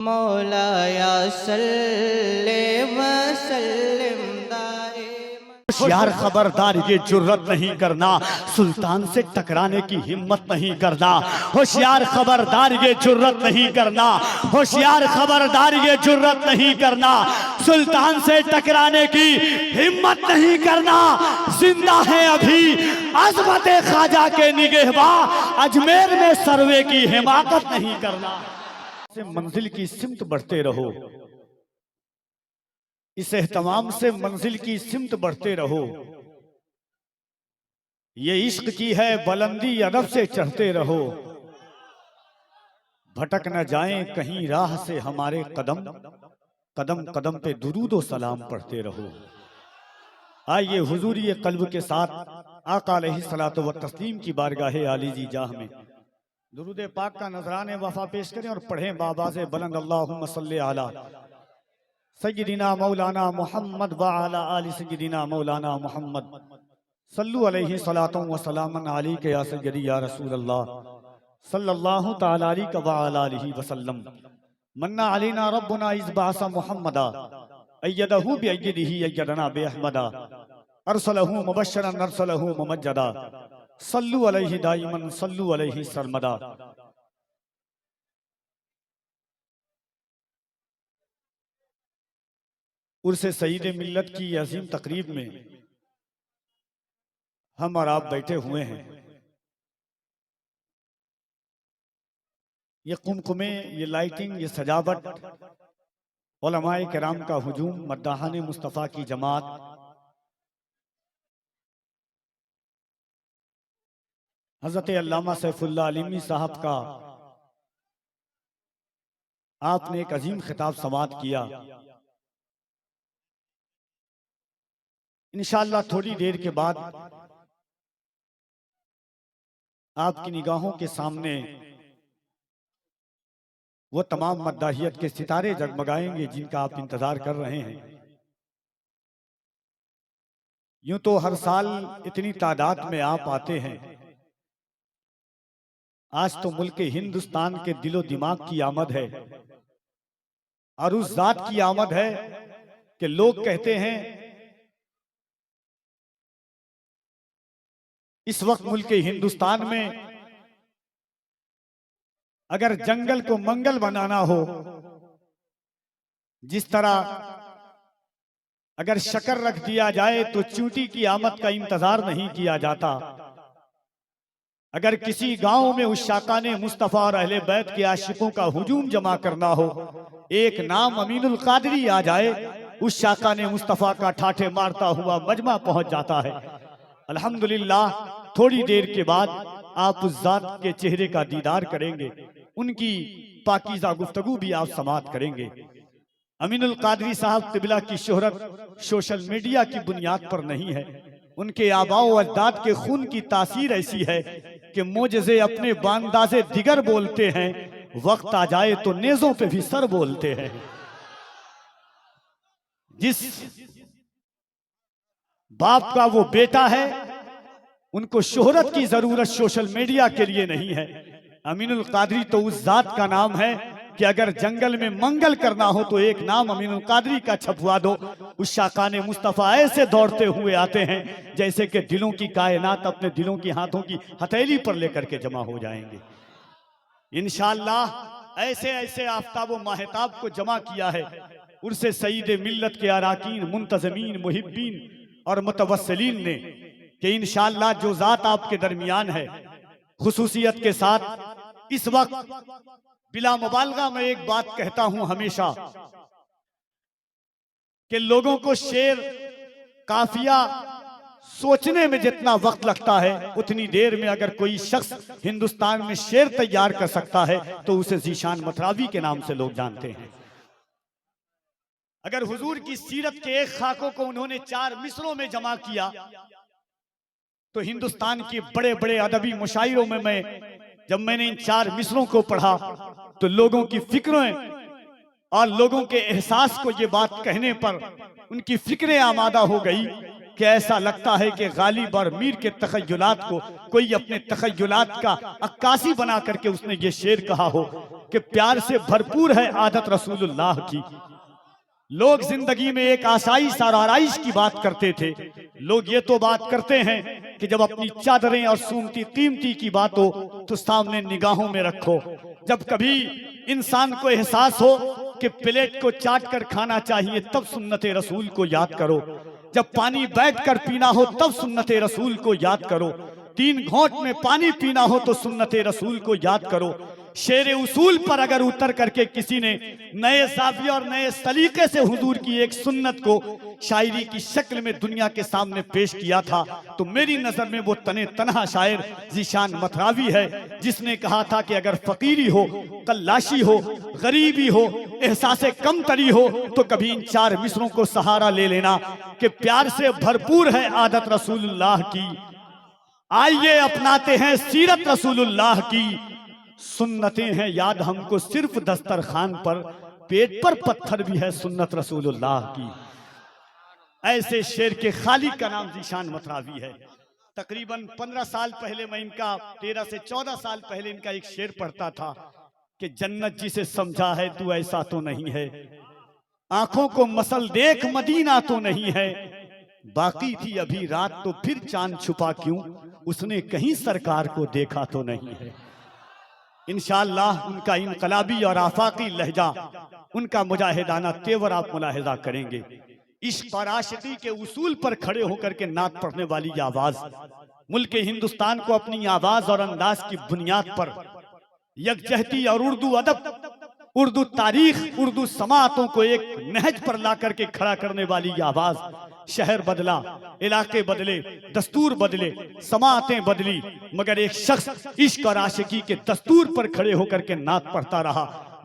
मौलाया सल्ले वसल्लिम दाइम। होशियार खबरदार ये जुर्रत नहीं करना, सुल्तान से टकराने की हिम्मत नहीं करना। होशियार खबरदार ये जुर्रत नहीं करना, होशियार खबरदार ये जुर्रत नहीं करना, सुल्तान से टकराने की हिम्मत नहीं करना। जिंदा है अभी अजमत ख्वाजा के निगहबां, अजमेर में सर्वे की हिमाकत नहीं करना। से मंजिल की सिमत बढ़ते रहो, इस एहतमाम से मंजिल की सिमत बढ़ते रहो। ये इश्क की है बुलंदी, अदब से चढ़ते रहो। भटक न जाएं कहीं राह से हमारे कदम, कदम कदम पे दुरूद व सलाम पढ़ते रहो। आइए हुजूरी कल्ब के साथ आका अलैहिस्सलातु व तस्लीम की बारगाह आली जी जाह में दुरूद पाक का नजराने वफा पेश करें और पढ़ें बाबाज़े बुलंद अल्लाहुम्मा सल्ली अला सय्यिदिना मौलाना मोहम्मद व अला आलि सय्यिदिना मौलाना मोहम्मद सल्लु अलैहि सलातु व सलामन अलैका या सय्यदी या रसूल अल्लाह सल्लल्लाहु तआला अलैहि व अला आलिहि वसल्लम। मन्ना अलैना रब्बुना इज़ बअसा मुहम्मदा अय्यदहु बिअय्यदिहि अय्यदना बिअहमदा अरसलहु मुबश्शिरन अरसलहु मुमज्जदा सल्लु अलैहि दाइमन सल्लु अलैहि सरमदा। उर्से सईद मिल्लत की अजीम तकरीब में हम और आप बैठे हुए हैं। ये कुमकुमे, ये लाइटिंग, ये सजावट, उलमाए किराम का हुजूम, मद्दाहाने मुस्तफ़ा की जमात, हजरत अल्लामा सैफुल्लाह अलीमी साहब का आपने एक अजीम खिताब समाअत किया। इंशाअल्लाह थोड़ी देर के बाद आपकी निगाहों के सामने वो तमाम मद्दाहियत के सितारे जगमगाएंगे जिनका आप इंतजार कर रहे हैं। यूं तो हर साल इतनी तादाद में आप आते हैं, आज तो मुल्क हिंदुस्तान के दिलो दिमाग की आमद है और उस जात की आमद है कि लोग कहते हैं इस वक्त मुल्क हिंदुस्तान में अगर जंगल को मंगल बनाना हो, जिस तरह अगर शक्कर रख दिया जाए तो चूंटी की आमद का इंतजार नहीं किया जाता, अगर किसी गांव में उस शाकाने मुस्तफा और अहले बैत के आशिकों का हुजूम जमा करना हो, एक नाम अमीनुल कादरी आ जाए, उस शाकाने मुस्तफा का ठाठे मारता हुआ मजमा पहुंच जाता है। अल्हम्दुलिल्लाह थोड़ी देर के बाद आप उस जात के चेहरे का दीदार करेंगे, उनकी पाकीज़ा गुफ्तगू भी आप समाअत करेंगे। अमीनुल कादरी साहब क़िबला की शोहरत सोशल मीडिया की बुनियाद पर नहीं है, उनके आबाओ अजदाद के खून की तासीर ऐसी है कि मोजज़े अपने बांदाज़े दिगर बोलते हैं, वक्त आ जाए तो नेज़ों पे भी सर बोलते हैं। जिस बाप का वो बेटा है, उनको शोहरत की जरूरत सोशल मीडिया के लिए नहीं है। अमीनुल कादरी तो उस जात का नाम है कि अगर जंगल में मंगल करना हो तो एक नाम अमीनुल कादरी का छपवा दो, उस शाकाने मुस्तफा ऐसे दौड़ते हुए आते हैं जैसे कि दिलों की कायनात अपने दिलों की हाथों की हथेली पर लेकर के जमा हो जाएंगे। इंशाअल्लाह ऐसे ऐसे आफ्ताब व माहताब को जमा किया है उर्से सईद मिल्लत के अराकीन, मुंतज़मीन, मुहिब्बीन और मुतवस्सिलीन ने कि इंशाअल्लाह जो जात आपके दरमियान है, खुसूसियत के साथ इस वक्त बिला मुबालगा मैं एक बात कहता हूं हमेशा कि लोगों को शेर काफिया सोचने में जितना वक्त लगता है, उतनी देर में अगर कोई शख्स हिंदुस्तान में शेर तैयार कर सकता है तो उसे ज़ीशान मतरावी के नाम से लोग जानते हैं। अगर हुजूर की सीरत के एक खाकों को उन्होंने 4 मिसरों में जमा किया तो हिंदुस्तान के बड़े बड़े अदबी मुशायरों में जब मैंने इन 4 मिसरों को पढ़ा तो लोगों की फिक्रें और लोगों के एहसास को ये बात कहने पर उनकी फिक्रें आमादा हो गई कि ऐसा लगता है कि गालिब और मीर के तखय्युलात को कोई अपने तखय्युलात का अक्कासी बना करके उसने ये शेर कहा हो। कि प्यार से भरपूर है आदत रसूलुल्लाह की। लोग जिंदगी में एक आसाइश और आराइश की बात करते थे। लोग ये तो बात करते हैं कि जब अपनी चादरें और सूमती कीमती की बात हो तो सामने निगाहों में रखो। जब कभी इंसान को एहसास हो कि प्लेट को चाट कर खाना चाहिए तब सुन्नते रसूल को याद करो। जब पानी बैठ कर पीना हो तब सुन्नते रसूल को याद करो। 3 घोंट में पानी पीना हो तो सुन्नते रसूल को याद करो। शेर उसूल पर अगर उतर करके किसी ने नए ज़ाविये और नए सलीके से हुजूर की एक सुन्नत को शायरी की शक्ल में दुनिया के सामने पेश किया था तो मेरी नजर में वो तने तनहा शायर ज़ीशान मथरावी है, जिसने कहा था कि अगर फकीरी हो, कल्लाशी हो, गरीबी हो, एहसासे कमतरी हो तो कभी इन 4 मिसरों को सहारा ले लेना कि प्यार से भरपूर है आदत रसूलुल्लाह की। आइए अपनाते हैं सीरत रसूलुल्लाह की। सुन्नतें हैं याद हमको सिर्फ दस्तरखान पर, पेट पर पत्थर भी है सुन्नत रसूलुल्लाह की। ऐसे शेर के खालिक का नाम ज़ीशान मथरावी है। तकरीबन 15 साल पहले मैं इनका 13 से 14 साल पहले इनका एक शेर पढ़ता था कि जन्नत जिसे समझा है तू ऐसा तो नहीं है, आंखों को मसल देख मदीना तो नहीं है, बाकी थी अभी रात तो फिर चांद छुपा क्यों, उसने कहीं सरकार को देखा तो नहीं है। इंशाअल्लाह उनका इनकलाबी और आफाकी लहजा, उनका मुजाहिदाना तेवर आप मुलाहिजा करेंगे। इश्क और आशिकी के उसूल पर खड़े होकर के नात पढ़ने वाली ये आवाज मुल्क हिंदुस्तान को अपनी आवाज और अंदाज की बुनियाद पर यकजहती और उर्दू अदब, उर्दू तारीख, उर्दू समातों को एक नहज पर ला करके खड़ा करने वाली ये आवाज। शहर बदला, इलाके बदले, दस्तूर बदले, समातें बदली, मगर एक शख्स इश्क और आशिकी के दस्तूर पर खड़े होकर के नात पढ़ता रहा।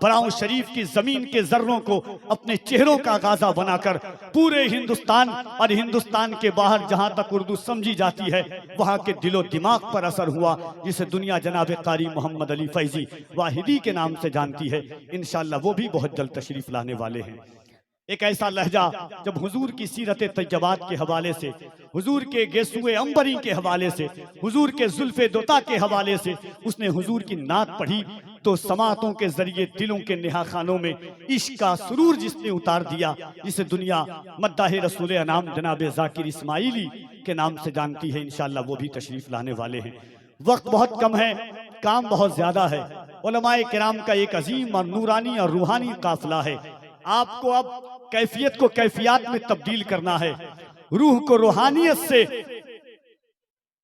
बराऊं शरीफ की जमीन के जर्रों को अपने चेहरों का गाजा बनाकर पूरे हिंदुस्तान और हिंदुस्तान के बाहर जहां तक उर्दू समझी जाती है वहां के दिलो दिमाग पर असर हुआ, जिसे दुनिया जनाब कारी मोहम्मद अली फैजी वाहिदी के नाम से जानती है। इंशाअल्लाह वो भी बहुत जल्द तशरीफ लाने वाले हैं। एक ऐसा लहजा जब हुजूर की सीरत तैयबात के हवाले से, हुजूर के गेसुए अंबरी के हवाले से, हुजूर के जुल्फे दोता के हवाले से उसने हुजूर की नात पढ़ी तो समातों के जरिए दिलों के नेहा खानों में इश्क का सुरूर जिसने उतार दिया, जिसे दुनिया मद्दाह रसूल अनाम जनाब जाकिर इस्माइली के नाम से जानती है। इंशाअल्लाह वो भी तशरीफ लाने वाले हैं। वक्त बहुत कम है, काम बहुत ज्यादा है। उलमाए किराम का एक अजीम और नूरानी और रूहानी काफिला है। आपको अब कैफियत को कैफियत में तब्दील करना है, रूह को रूहानियत से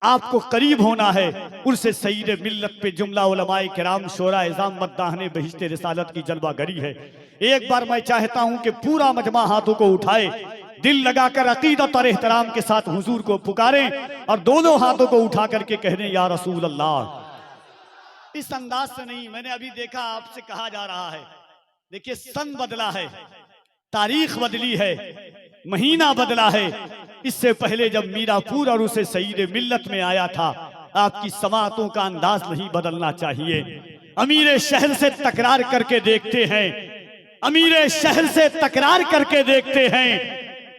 आपको करीब होना है। उनसे सईद मिल्लत पे जुमला उलमाए किराम शोरा इज़ाम मद्दाहने बहिश्ते रिसालत की जलवागरी है। एक बार मैं चाहता हूं कि पूरा मजमा हाथों को उठाए, दिल लगाकर अकीदत और एहतराम के साथ हुजूर को पुकारें और दोनों हाथों को उठा करके कह दें या रसूल अल्लाह। इस अंदाज से नहीं, मैंने अभी देखा आपसे कहा जा रहा है, देखिए सन बदला है, तारीख बदली है, महीना बदला है। इससे पहले जब मीरापुर और उसे सईद मिल्लत में आया था, आपकी समातों का अंदाज नहीं बदलना चाहिए। अमीर शहर से तकरार करके देखते हैं, अमीर शहर से तकरार करके देखते हैं,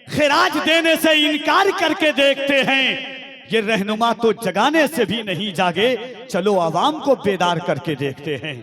खिराज देने से इनकार करके देखते हैं। ये रहनुमा तो जगाने से भी नहीं जागे, चलो आवाम को बेदार करके देखते हैं।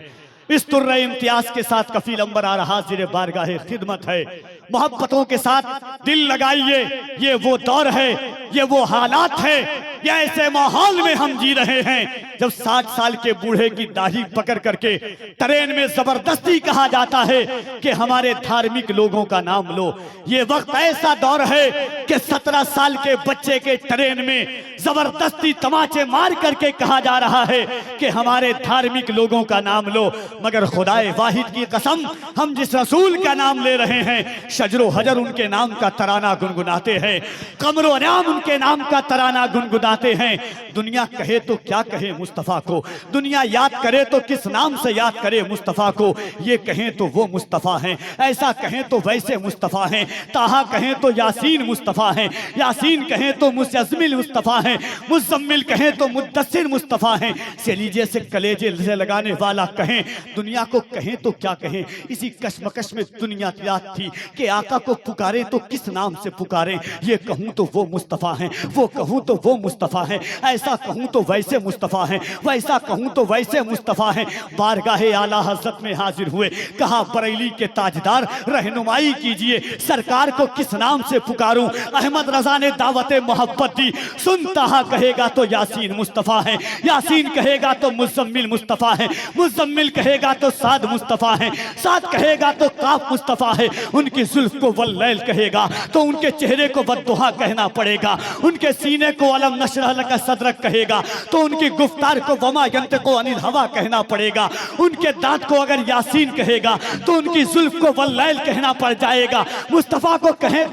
इस तुर्रे इम्तियाज के साथ कफील अंबर आ रहा हाजिर बारगाहे खिदमत है। मोहब्बतों के साथ दिल लगाइए, ये वो दौर है, ये वो हालात है, ये ऐसे माहौल में हम जी रहे हैं जब 60 साल के बूढ़े की दाढ़ी पकड़ करके ट्रेन में जबरदस्ती कहा जाता है कि हमारे धार्मिक लोगों का नाम लो। ये वक्त ऐसा दौर है कि 17 साल के बच्चे के ट्रेन में जबरदस्ती तमाचे मार करके कहा जा रहा है कि हमारे धार्मिक लोगों का नाम लो। मगर खुदाए वाहिद की कसम, हम जिस रसूल का नाम ले रहे हैं, शजरो हजर उनके नाम का तराना गुनगुनाते हैं, कमरो नाम उनके नाम का तराना गुनगुनाते हैं। दुनिया कहे तो क्या कहे मुस्तफ़ा को, दुनिया याद करे तो किस नाम से याद करे मुस्तफ़ा को। ये कहें तो वो मुस्तफ़ा हैं, ऐसा कहें तो वैसे मुस्तफ़ा हैं, ताहा कहें तो यासीन मुस्तफ़ा हैं, यासीन कहें तो मुज़म्मिल मुस्तफ़ा हैं, मुज़म्मिल कहें तो मुद्दस्सिर मुस्तफ़ा हैं। से लीजिए से कलेजे से लगाने वाला कहें दुनिया को कहें तो क्या कहें। इसी कश्मकश में दुनिया रात थी कि आका को पुकारे तो किस नाम से पुकारें। ये कहूँ तो वो मुस्तफ़ा हैं, वो कहूँ तो वो मुस्तफ़ा हैं, ऐसा कहूँ तो वैसे मुस्तफ़ा हैं, वैसा कहूँ तो वैसे मुस्तफ़ा हैं। बारगाहे आला हज़रत में हाजिर हुए, कहा बरेली के ताजदार रहनुमाई कीजिए, सरकार को किस नाम से पुकारूं। अहमद रजा ने दावत मोहब्बत दी, सुनता कहेगा तो यासीन मुस्तफ़ा है, यासीन कहेगा तो मुज़म्मिल मुस्तफ़ा है, मुज़म्मिल कहेगा तो साद मुस्तफ़ा है, साद कहेगा तो काफ मुस्तफ़ा है। उनकी जुल्फ को वल्लैल कहेगा तो उनके चेहरे को वद्दुहा कहना पड़ेगा, उनके सीने को अलम नशरह लका सदरक कहेगा तो उनकी गुफ्तार को वमा यंतिकु अनिल हवा कहना पड़ेगा। उनके दांत को अगर यासीन कहेगा तो उनकी जुल्फ को वल्लैल कहना पड़ जाएगा। मुस्तफ़ा को कहें,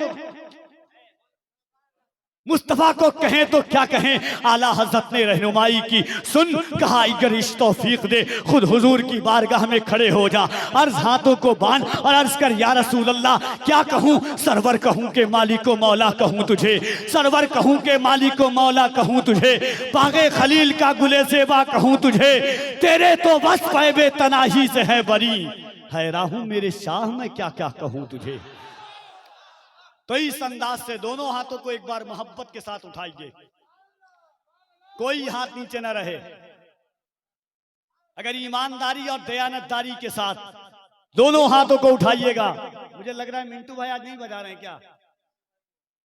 मुस्तफ़ा को कहें तो क्या कहें। आला हज़रत ने रहनुमाई की, सुन कहा अगर इस तौफीक दे खुद हुजूर की बारगाह में खड़े हो जा, अर्ज हाथों को बांध और अर्ज कर या रसूल अल्लाह क्या कहूँ। सरवर कहूँ के मालिको मौला कहूँ तुझे, सरवर कहूँ के मालिको मौला कहूँ तुझे, पागे खलील का गुले ज़ेबा कहूँ तुझे, तेरे तो बस पैबे तनाही से है बरी, हैरान हूँ मेरे शाह मैं क्या क्या कहूँ तुझे। तो इस अंदाज से दोनों हाथों को एक बार मोहब्बत के साथ उठाइए, कोई हाथ नीचे न रहे। अगर ईमानदारी और दयानतदारी के साथ दोनों हाथों को उठाइएगा। मुझे लग रहा है मिंटू भाई आज नहीं बजा रहे हैं क्या,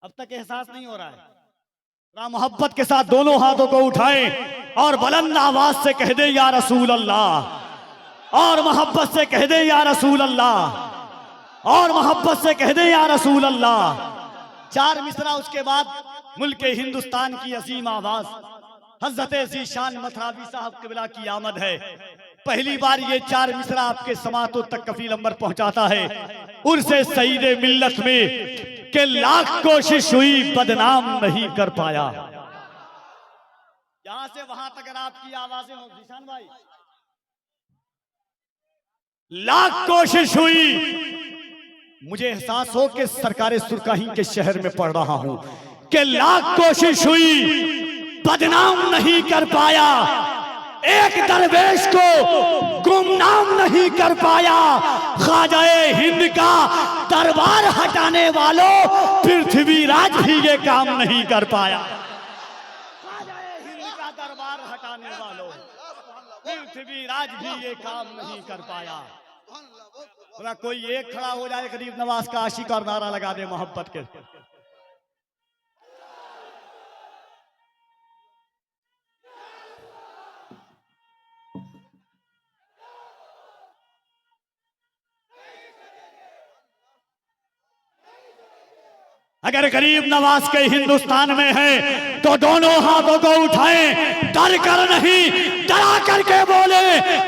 अब तक एहसास नहीं हो रहा है। मोहब्बत के साथ दोनों हाथों को उठाएं और बुलंद आवाज से कह दे या रसूल अल्लाह, और मोहब्बत से कह दे या रसूल अल्लाह, और मोहब्बत से कह दे या रसूल अल्लाह। चार मिसरा उसके बाद मुल्क हिंदुस्तान की अजीम आवाज हजरत ज़ीशान मथरावी साहब क़िबला की आमद है। पहली बार ये चार मिसरा आपके समातों तक कफील अंबर पहुंचाता है। उर्से सईदे मिल्लत में के लाख कोशिश हुई बदनाम नहीं कर पाया। यहां से वहां तक अगर आपकी आवाजें हो ज़ीशान भाई, लाख कोशिश हुई, मुझे एहसास हो कि सरकारे सुरकाही के शहर में पढ़ रहा हूं कि लाख कोशिश हुई बदनाम नहीं कर पाया, एक दरवेश को गुमनाम नहीं कर पाया। ख्वाजाए हिंद का दरबार हटाने वालों पृथ्वी राज भी ये काम नहीं कर पाया। ख्वाजाए हिंद का दरबार हटाने वालों पृथ्वी राज भी ये काम नहीं कर पाया। बोला कोई एक खड़ा हो जाए गरीब नवाज का आशिक और नारा लगा दे मोहब्बत के। अगर गरीब नवाज के हिंदुस्तान में है तो दोनों हाथों को उठाएं, डर कर नहीं डरा करके बोले,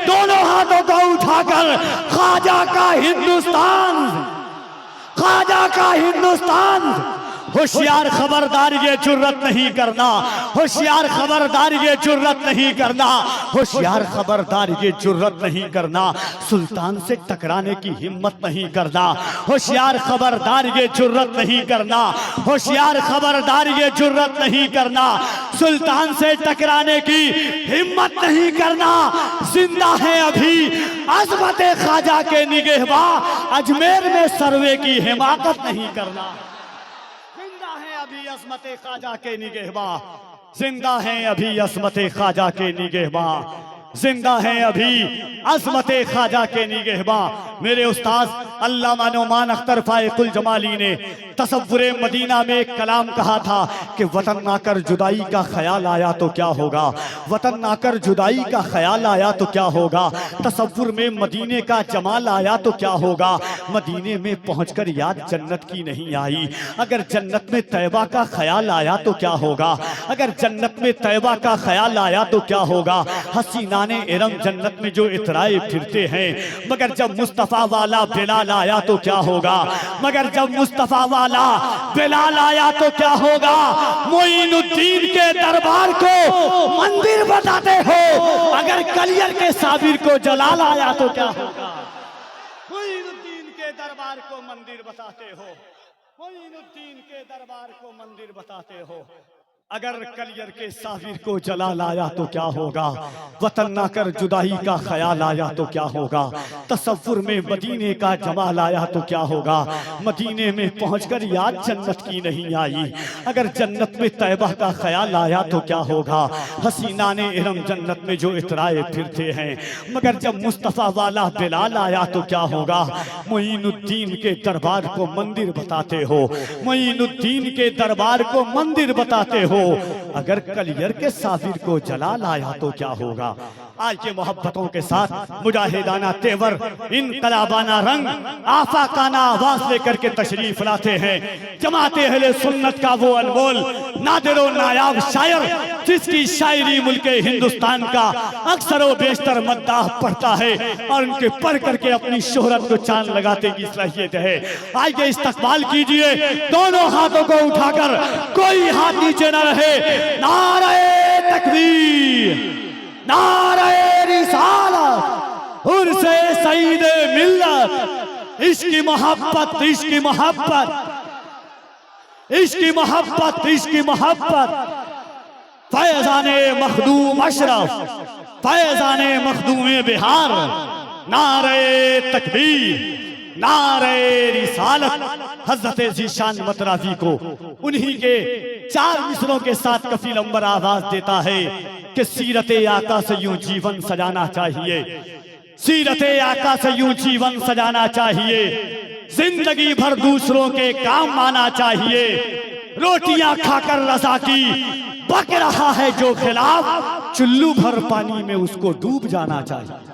दोनों हाथों को उठाकर ख्वाजा का हिंदुस्तान, ख्वाजा का हिंदुस्तान। होशियार खबरदार ये जुर्रत नहीं करना, होशियार खबरदार ये जुर्रत नहीं करना, होशियार खबरदार ये जुर्रत नहीं करना, सुल्तान से टकराने की हिम्मत नहीं करना, होशियार खबरदार ये जुर्रत नहीं करना, होशियार खबरदार ये जुर्रत नहीं करना, सुल्तान से टकराने की हिम्मत नहीं करना। जिंदा है अभी अज़मत ख्वाजा के निगहबां, अजमेर में सर्वे की हिमाकत नहीं करना। अभी अज़मत ख्वाजा के निगहबां, जिंदा हैं अभी अज़मत ख्वाजा के निगहबां, जिंदा हैं अभी अज़मत ख्वाजा के निगहबां। मेरे उस्ताद अल्लामा नौमान अख्तर फाइकुल जमाली ने तसव्वुरे मदीना में एक कलाम कहा था कि वतन आकर जुदाई का ख्याल आया तो क्या होगा, वतन आकर जुदाई का ख्याल आया तो क्या होगा, तसव्वुर में मदीने का जमाल आया तो क्या होगा, मदीने में पहुंचकर याद जन्नत की नहीं आई। अगर जन्नत में तैबा का ख्याल आया तो क्या होगा, अगर जन्नत में तैबा का ख्याल आया तो क्या होगा। हसीनाने इरम जन्नत में जो इतराए फिरते हैं, मगर जब मुस्तफ़ा वाला बिलाल आया तो क्या होगा, मगर जब मुस्तफ़ा वाला बिलाल आया तो क्या होगा। मोइनुद्दीन के दरबार को मंदिर बताते हो, अगर कलियर के साबिर को जलाल आया तो क्या होगा। मोइनुद्दीन के दरबार को मंदिर बताते हो, मोइनुद्दीन के दरबार को मंदिर बताते हो। अगर कलियर के साबिर को जला लाया तो क्या होगा, वतन ना कर जुदाई का ख्याल आया तो क्या होगा, तसव्वुर में मदीने का जमाल आया तो क्या होगा, मदीने में पहुंचकर याद जन्नत की नहीं आई, अगर जन्नत में तैबा का ख्याल आया तो क्या होगा, हसीना ने इरम जन्नत में जो इतराए फिरते हैं, मगर जब मुस्तफ़ा वाला बिलाल आया तो क्या होगा। मोइनुद्दीन के दरबार को मंदिर बताते हो, मोइनुद्दीन के दरबार को मंदिर बताते हो, अगर कलियर के साबिर को जला लाया तो क्या होगा। आज के मोहब्बतों के साथ मुजाहिदाना तेवर, इनकलाबाना रंग, आफाकाना आवाज लेकर के तशरीफ लाते हैं जमाते अहले सुन्नत का वो अनमोल नादिरो नायाब शायर, जिसकी शायरी मुल्के हिंदुस्तान का अक्सर व बेशतर मद्दाह पढ़ता है और उनके पढ़ करके अपनी शोहरत को चांद लगाते की सलाहियत है। आइए इस्तकबाल कीजिए दोनों हाथों को उठाकर, कोई हाथ नीचे न रहे। नारे तकबीर, नारे रिसालत, उर्से सईदे मिल्लत, इश्की मोहब्बत, इश्की मोहब्बत, इश्की मोहब्बत, इश्की मोहब्बत, फैजाने मखदूम अशरफ, फैजाने मखदूम बिहार। नारे तकबीर, नारे रिसालत। हजरत जीशान मतराफी को उन्हीं के 4 मिसरों के साथ कफील अंबर आवाज देता है कि सीरते आका से यूं जीवन सजाना चाहिए, सीरते आका से यूं जीवन सजाना चाहिए, जिंदगी भर दूसरों के काम आना चाहिए, रोटियां खाकर रजा की बक रहा है जो खिलाफ, चुल्लू भर पानी में उसको डूब जाना चाहिए।